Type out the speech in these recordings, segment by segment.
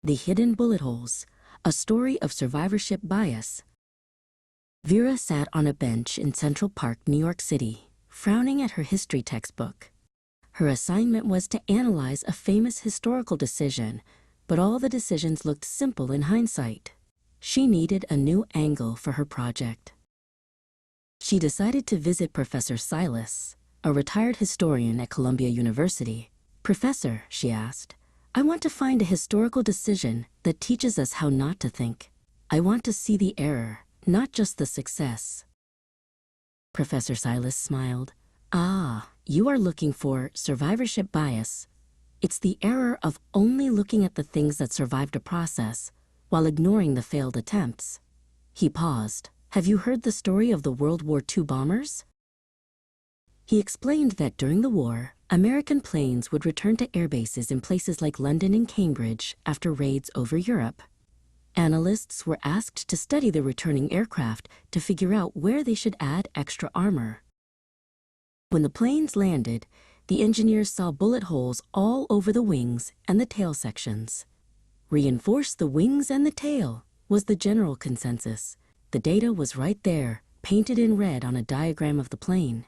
The Hidden Bullet Holes, a story of survivorship bias. Vera sat on a bench in Central Park, New York City, frowning at her history textbook. Her assignment was to analyze a famous historical decision, but all the decisions looked simple in hindsight. She needed a new angle for her project. She decided to visit Professor Silas, a retired historian at Columbia University. "Professor," she asked, "I want to find a historical decision that teaches us how not to think. I want to see the error, not just the success." Professor Silas smiled. "Ah, you are looking for survivorship bias. It's the error of only looking at the things that survived a process while ignoring the failed attempts." He paused. "Have you heard the story of the World War II bombers?" He explained that during the war, American planes would return to airbases in places like London and Cambridge after raids over Europe. Analysts were asked to study the returning aircraft to figure out where they should add extra armor. When the planes landed, the engineers saw bullet holes all over the wings and the tail sections. Reinforce the wings and the tail was the general consensus. The data was right there, painted in red on a diagram of the plane.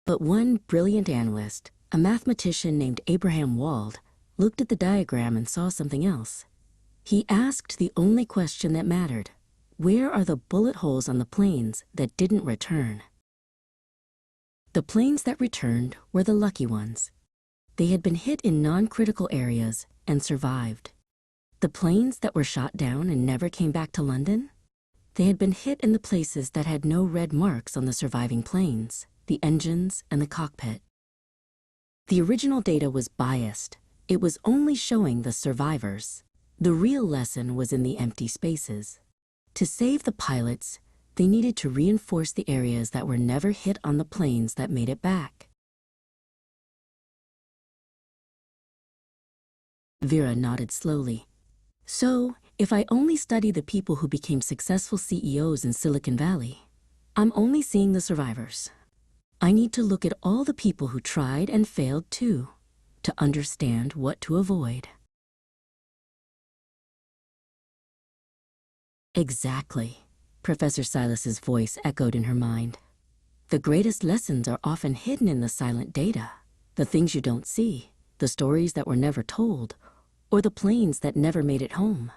But one brilliant analyst, a mathematician named Abraham Wald, looked at the diagram and saw something else. He asked the only question that mattered: where are the bullet holes on the planes that didn't return? The planes that returned were the lucky ones. They had been hit in non-critical areas and survived. The planes that were shot down and never came back to London? They had been hit in the places that had no red marks on the surviving planes, the engines and the cockpit. The original data was biased. It was only showing the survivors. The real lesson was in the empty spaces. To save the pilots, they needed to reinforce the areas that were never hit on the planes that made it back. Vera nodded slowly. "So, if I only study the people who became successful CEOs in Silicon Valley, I'm only seeing the survivors. I need to look at all the people who tried and failed too, to understand what to avoid." Exactly, Professor Silas's voice echoed in her mind. The greatest lessons are often hidden in the silent data, the things you don't see, the stories that were never told, or the planes that never made it home.